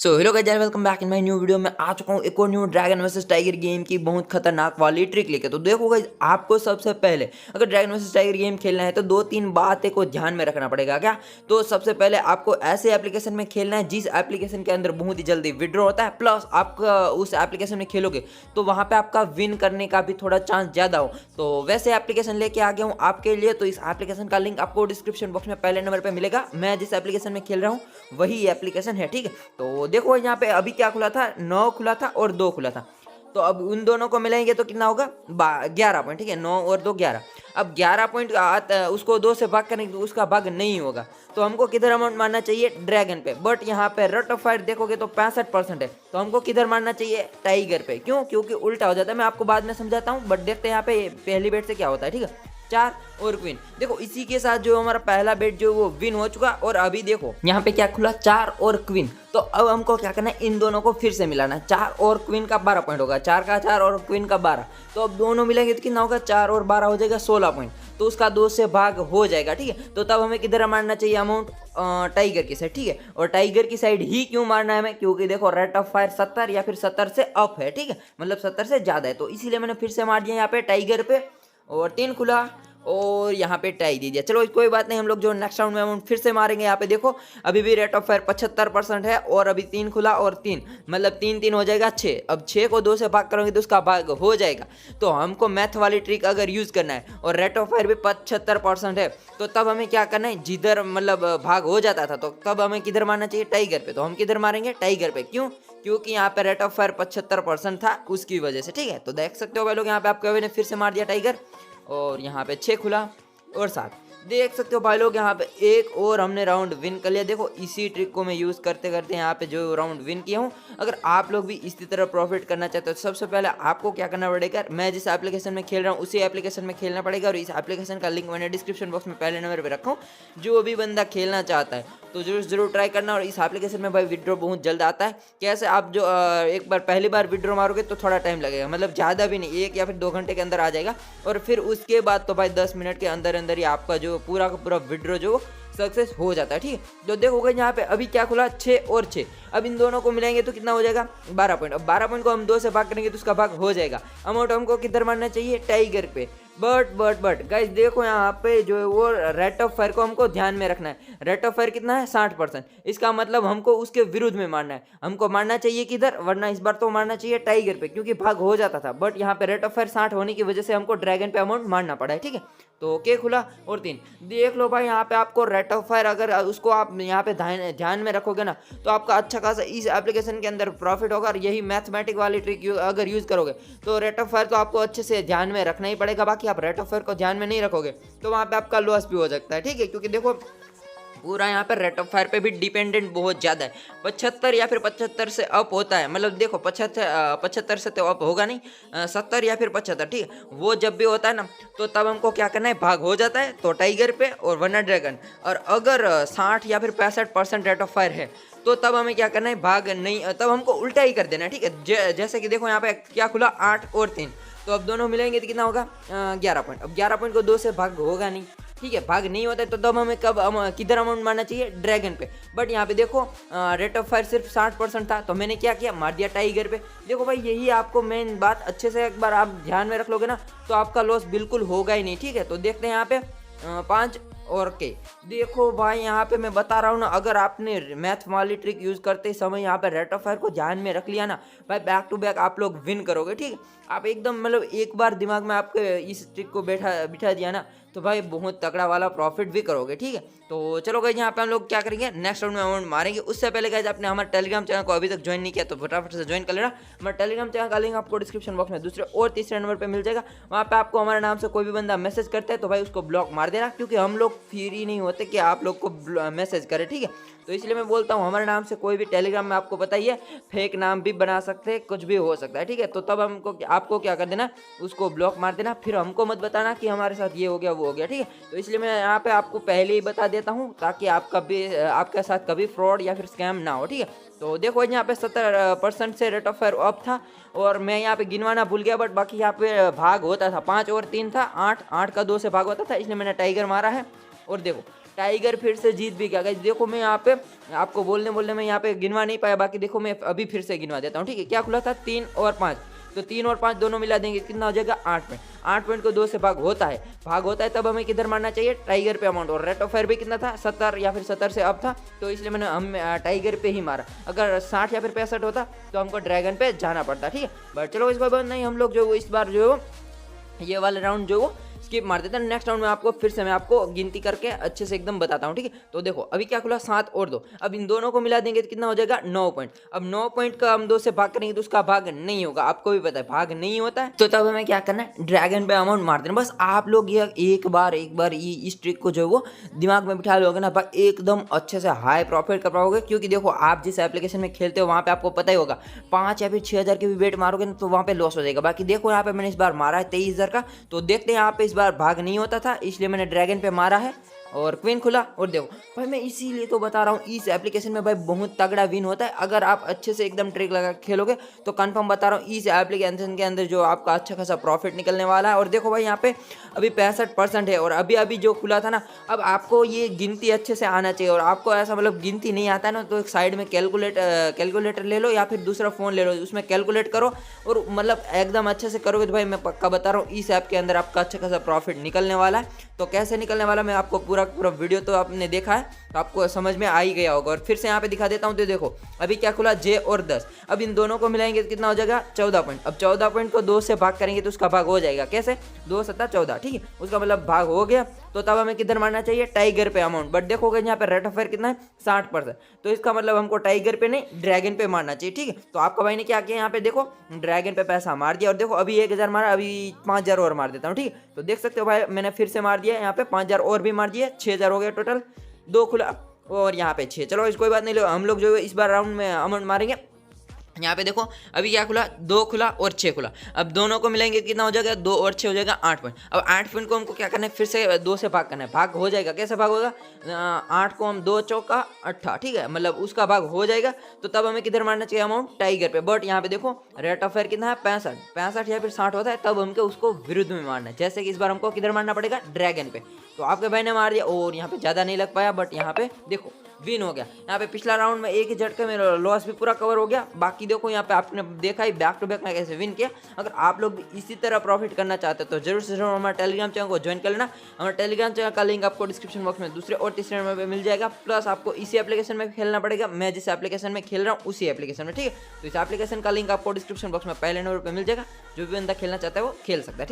So hello guys, welcome back in my new video. मैं आ चुका हूँ एक और new dragon versus tiger game की बहुत खतरनाक वाली ट्रिक लेके। तो देखो गाइस, आपको सबसे पहले अगर ड्रैगन वर्सेस टाइगर गेम खेलना है तो दो तीन बातें को ध्यान में रखना पड़ेगा। क्या? तो सबसे पहले आपको ऐसे एप्लीकेशन में खेलना है जिस एप्लीकेशन के अंदर बहुत ही जल्दी विड्रॉ होता है, प्लस आपका उस एप्लीकेशन में खेलोगे तो वहाँ पे आपका विन करने का भी थोड़ा चांस ज़्यादा हो। तो वैसे एप्लीकेशन लेके आ गया हूँ आपके लिए। तो इस एप्लीकेशन का लिंक आपको डिस्क्रिप्शन बॉक्स में पहले नंबर पर मिलेगा। मैं जिस एप्लीकेशन में खेल रहा हूँ वही एप्लीकेशन है, ठीक है। तो देखो यहाँ पे अभी क्या खुला था, 9 खुला था और 2 खुला था। तो अब उन दोनों को मिलाएंगे तो कितना होगा, 11 पॉइंट, ठीक है। 9 और 2 11। अब 11 पॉइंट उसको 2 से भाग करेंगे तो उसका भाग नहीं होगा। तो हमको किधर अमाउंट मारना चाहिए, ड्रैगन पे। बट यहाँ पे रेट ऑफ फायर देखोगे तो 65% है। तो हमको किधर मारना चाहिए, टाइगर पे। क्यों? क्योंकि उल्टा हो जाता है। मैं आपको बाद में समझाता हूँ, बट देखते हैं यहाँ पे पहली बेट से क्या होता है, ठीक है। 4 और क्वीन। देखो इसी के साथ जो हमारा पहला बेट जो वो विन हो चुका। और अभी देखो यहाँ पे क्या खुला, 4 और क्वीन। तो अब हमको क्या करना है, इन दोनों को फिर से मिलाना है। 4 और क्वीन का 12 पॉइंट होगा, 4 का 4 और क्वीन का 12। तो अब दोनों मिलेंगे तो कितना होगा, 4 और 12 हो जाएगा 16 पॉइंट। तो उसका 2 से भाग हो जाएगा, ठीक है। तो तब हमें किधर मारना चाहिए अमाउंट, टाइगर की साइड, ठीक है। और टाइगर की साइड ही क्यों मारना है हमें, क्योंकि देखो रेट ऑफ फायर 70 या फिर 70 से अप है, ठीक है। मतलब 70 से ज्यादा है। तो इसीलिए मैंने फिर से मार दिया यहाँ पे टाइगर पे। और 3 खुला और यहाँ पे टाई दे दिया। चलो कोई बात नहीं, हम लोग जो नेक्स्ट राउंड में अमाउंट फिर से मारेंगे। यहाँ पे देखो अभी भी रेट ऑफ फायर 75% है। और अभी 3 खुला और 3, मतलब 3 3 हो जाएगा 6। अब 6 को 2 से भाग करोगे तो उसका भाग हो जाएगा। तो हमको मैथ वाली ट्रिक अगर यूज करना है और रेट ऑफ फायर भी 75% है, तो तब हमें क्या करना है, जिधर मतलब भाग हो जाता था तो तब हमें किधर मारना चाहिए, टाइगर पे। तो हम किधर मारेंगे, टाइगर पे। क्यों? क्योंकि यहाँ पे रेट ऑफ फायर 75% था उसकी वजह से, ठीक है। तो देख सकते हो भाई लोग, यहाँ पे आपके ने फिर से मार दिया टाइगर। और यहाँ पे 6 खुला और 7। देख सकते हो भाई लोग, यहाँ पे एक और हमने राउंड विन कर लिया। देखो इसी ट्रिक को मैं यूज़ करते करते यहाँ पे जो राउंड विन किया हूँ। अगर आप लोग भी इसी तरह प्रॉफिट करना चाहते हो तो सबसे पहले आपको क्या करना पड़ेगा, मैं जिस एप्लीकेशन में खेल रहा हूँ उसी एप्लीकेशन में खेलना पड़ेगा। और इस एप्लीकेशन का लिंक मैंने डिस्क्रिप्शन बॉक्स में पहले नंबर पर रखा हूँ। जो भी बंदा खेलना चाहता है तो जरूर ट्राई करना। और इस एप्लीकेशन में भाई विड्रॉ बहुत जल्द आता है। कैसे, आप जो एक बार पहली बार विड्रॉ मारोगे तो थोड़ा टाइम लगेगा, मतलब ज़्यादा भी नहीं, 1 या फिर 2 घंटे के अंदर आ जाएगा। और फिर उसके बाद तो भाई 10 मिनट के अंदर अंदर ही आपका जो पूरा का पूरा विड्रॉ जो सक्सेस हो जाता है, ठीक है। तो देखोगे यहाँ पे अभी क्या खुला, 6 और 6। अब इन दोनों को मिलाएंगे तो कितना हो जाएगा, 12 पॉइंट। अब 12 पॉइंट को हम 2 से भाग करेंगे तो उसका भाग हो जाएगा। अमाउंट हमको किधर मारना चाहिए, टाइगर पे। बट गाइस देखो यहाँ पे जो है वो रेट ऑफ फायर को हमको ध्यान में रखना है। रेट ऑफ फायर कितना है, 60%। इसका मतलब हमको उसके विरुद्ध में मारना है। हमको मारना चाहिए किधर, वरना इस बार तो मारना चाहिए टाइगर पे, क्योंकि भाग हो जाता था। बट यहाँ पे रेट ऑफ फायर 60 होने की वजह से हमको ड्रैगन पे अमाउंट मारना पड़ा है, ठीक है। तो के खुला और 3। देख लो भाई, यहाँ पे आपको रेट ऑफ फायर अगर उसको आप यहाँ पे ध्यान में रखोगे ना तो आपका अच्छा खासा इस एप्लीकेशन के अंदर प्रॉफिट होगा। और यही मैथमेटिक वाली ट्रिक अगर यूज करोगे तो रेट ऑफ फायर तो आपको अच्छे से ध्यान में रखना ही पड़ेगा। बाकी आप रेट ऑफ फायर को ध्यान में नहीं रखोगे तो वहाँ पे आपका लॉस भी हो सकता है, ठीक है। क्योंकि देखो पूरा यहाँ पर रेट ऑफ फायर पे भी डिपेंडेंट बहुत ज़्यादा है। 75 या फिर 75 से अप होता है, मतलब देखो 75 से तो अप होगा नहीं, 70 या फिर 75, ठीक है। वो जब भी होता है ना तो तब हमको क्या करना है, भाग हो जाता है तो टाइगर पे और वरना ड्रैगन। और अगर 60 या फिर 65% रेट ऑफ फायर है तो तब हमें क्या करना है, भाग नहीं, तब हमको उल्टा ही कर देना है, ठीक है। जैसे कि देखो यहाँ पे क्या खुला, 8 और 3। तो अब दोनों मिलेंगे तो कितना होगा, 11 पॉइंट। अब 11 पॉइंट को 2 से भाग होगा नहीं, ठीक है। भाग नहीं होता है तो तब हमें किधर अमाउंट मारना चाहिए, ड्रैगन पे। बट यहाँ पे देखो रेट ऑफ फायर सिर्फ 60% था तो मैंने क्या किया, मार दिया टाइगर पे। देखो भाई यही आपको मेन बात अच्छे से एक बार आप ध्यान में रख लोगे ना तो आपका लॉस बिल्कुल होगा ही नहीं, ठीक है। तो देखते हैं यहाँ पे 5 और के। देखो भाई यहाँ पे मैं बता रहा हूँ ना, अगर आपने मैथ वाली ट्रिक यूज करते समय यहाँ पे रेट ऑफ फायर को ध्यान में रख लिया ना भाई, बैक टू बैक आप लोग विन करोगे, ठीक है। आप एकदम मतलब एक बार दिमाग में आपके इस ट्रिक को बिठा दिया ना तो भाई बहुत तगड़ा वाला प्रॉफिट भी करोगे, ठीक है। तो चलो गाइस, यहाँ पे हम लोग क्या करेंगे, नेक्स्ट राउंड में अमाउंट मारेंगे। उससे पहले गाइस आपने हमारे टेलीग्राम चैनल को अभी तक ज्वाइन नहीं किया तो फटाफट से ज्वाइन कर लेना। हमारे टेलीग्राम चैनल का लिंक आपको डिस्क्रिप्शन बॉक्स में दूसरे और तीसरे नंबर पे मिल जाएगा। वहाँ पे आपको हमारे नाम से कोई भी बंदा मैसेज करता है तो भाई उसको ब्लॉक मार देना, क्योंकि हम लोग फ्री नहीं होते कि आप लोग को मैसेज करें, ठीक है। तो इसलिए मैं बोलता हूँ हमारे नाम से कोई भी टेलीग्राम में, आपको पता ही है फेक नाम भी बना सकते हैं, कुछ भी हो सकता है, ठीक है। तो तब आपको क्या कर देना, उसको ब्लॉक मार देना। फिर हमको मत बताना कि हमारे साथ ये हो गया वो हो गया, ठीक है। तो इसलिए मैं यहाँ पे आपको पहले ही बता देता हूँ ताकि आपके साथ कभी फ्रॉड या फिर स्कैम ना हो, ठीक है। तो देखो यहाँ पे 70% से रेट ऑफ फायर अप था और मैं यहाँ पे गिनवाना भूल गया, बट बाकी यहाँ पे भाग होता था, 5 और 3 था, 8 का 2 से भाग होता था, इसलिए मैंने टाइगर मारा है। और देखो टाइगर फिर से जीत भी गया गाइस। देखो मैं यहाँ पे आपको बोलने में यहाँ पे गिनवा नहीं पाया, बाकी देखो मैं अभी फिर से गिनवा देता हूँ, ठीक है। क्या खुला था 3 और 5, तो 3 और 5 दोनों मिला देंगे, कितना हो जाएगा 8 पॉइंट। 8 पॉइंट को 2 से भाग होता है तब हमें किधर मारना चाहिए, टाइगर पे अमाउंट। और रेट ऑफ फायर भी कितना था 70 या फिर 70 से अब था, तो इसलिए मैंने हम टाइगर पे ही मारा। अगर 60 या फिर 65 होता तो हमको ड्रैगन पे जाना पड़ता, ठीक है। बट चलो इस बार नहीं, हम लोग जो इस बार जो ये वाला राउंड जो स्किप मार देते हैं। नेक्स्ट राउंड में आपको फिर से मैं आपको गिनती करके अच्छे से एकदम बताता हूँ, ठीक है। तो देखो अभी क्या खुला 7 और 2, अब इन दोनों को मिला देंगे तो कितना हो जाएगा 9 पॉइंट। अब 9 पॉइंट का हम 2 से भाग करेंगे तो उसका भाग नहीं होगा, आपको भी पता है भाग नहीं होता है। तो तब हमें क्या करना है, ड्रैगन पे अमाउंट मार देना। बस आप लोग ये एक बार ये इस ट्रिक को जो वो दिमाग में बिठा लोगे ना भाई, एकदम अच्छे से हाई प्रॉफिट कर पाओगे। क्योंकि देखो आप जिस एप्लीकेशन में खेलते हो वहाँ पे आपको पता ही होगा 5 या फिर 6,000 के भी बेट मारोगे ना तो वहाँ पे लॉस हो जाएगा। बाकी देखो यहाँ पे मैंने इस बार मारा है 23,000 का, तो देखते हैं यहाँ पे इस बार भाग नहीं होता था, इसलिए मैंने ड्रैगन पे मारा है और क्वीन खुला। और देखो भाई मैं इसीलिए तो बता रहा हूँ इस एप्लीकेशन में भाई बहुत तगड़ा विन होता है। अगर आप अच्छे से एकदम ट्रिक लगा खेलोगे तो कंफर्म बता रहा हूँ इस एप्लीकेशन के अंदर जो आपका अच्छा खासा प्रॉफिट निकलने वाला है। और देखो भाई यहाँ पे अभी 65% है, और अभी जो खुला था ना, अब आपको ये गिनती अच्छे से आना चाहिए। और आपको ऐसा मतलब गिनती नहीं आता है ना, तो एक साइड में कैलकुलेटर ले लो या फिर दूसरा फ़ोन ले लो, उसमें कैलकुलेट करो और मतलब एकदम अच्छे से करोगे तो भाई मैं पक्का बता रहा हूँ इस ऐप के अंदर आपका अच्छा खासा प्रॉफिट निकलने वाला है। तो कैसे निकलने वाला मैं आपको पूरा वीडियो तो आपने देखा है तो आपको समझ में आ ही गया होगा। और फिर से यहाँ पे दिखा देता हूँ, तो देखो अभी क्या खुला J और 10, अब इन दोनों को मिलाएंगे तो कितना हो जाएगा 14 पॉइंट। अब 14 पॉइंट को 2 से भाग करेंगे तो उसका भाग हो जाएगा, कैसे 2 7 14, ठीक है, उसका मतलब भाग हो गया। तो तब हमें किधर मारना चाहिए, टाइगर पे अमाउंट। बट देखोगे यहाँ पे रेट ऑफ फायर कितना है 60%, तो इसका मतलब हमको टाइगर पे नहीं ड्रैगन पे मारना चाहिए, ठीक है। तो आपका भाई ने क्या किया, यहाँ पे देखो ड्रैगन पे पैसा मार दिया। और देखो अभी 1,000 मारा, अभी 5,000 और मार देता हूँ, ठीक है। तो देख सकते हो भाई मैंने फिर से मार दिया, यहाँ पे 5,000 और भी मार दिए, 6,000 हो गया टोटल, 2 खुला और यहाँ पे 6। चलो इस कोई बात नहीं, लो हम लोग जो इस बार राउंड में अमाउंट मारेंगे। यहाँ पे देखो अभी क्या खुला 2 खुला और 6 खुला, अब दोनों को मिलाएंगे कितना हो जाएगा 2 और 6 हो जाएगा 8 पॉइंट। अब 8 पॉइंट को हमको क्या करना है, फिर से 2 से भाग करना है, भाग हो जाएगा। कैसे भाग होगा, 8 को हम 2 चौका 8, ठीक है, मतलब उसका भाग हो जाएगा। तो तब हमें किधर मारना चाहिए अमाउंट, टाइगर पे। बट यहाँ पे देखो रेट ऑफ फायर कितना है 65 या फिर 60 होता है, तब हमको उसको विरुद्ध में मारना है। जैसे कि इस बार हमको किधर मारना पड़ेगा, ड्रैगन पे। तो आपके भाई ने मार दिया और यहाँ पे ज़्यादा नहीं लग पाया, बट यहाँ पे देखो विन हो गया। यहाँ पे पिछला राउंड में एक ही झटके में लॉस भी पूरा कवर हो गया। बाकी देखो यहाँ पे आपने देखा ही बैक टू बैक में कैसे विन किया। अगर आप लोग भी इसी तरह प्रॉफिट करना चाहते हो तो जरूर से जरूर हमारे टेलीग्राम चैनल को ज्वाइन कर लेना। हमारे टेलीग्राम चैनल का लिंक आपको डिस्क्रिप्शन बॉक्स में दूसरे और तीसरे नंबर पर मिल जाएगा। प्लस आपको इसी एप्लीकेशन में खेलना पड़ेगा, मैं जिस एप्लीकेशन में खेल रहा हूँ उसी एप्लीकेशन में, ठीक है। तो इस एप्लीकेशन का लिंक आपको डिस्क्रिप्शन बॉक्स में पहले नंबर पर मिल जाएगा। जो भी बंदा खेलना चाहता है वो खेल सकता है।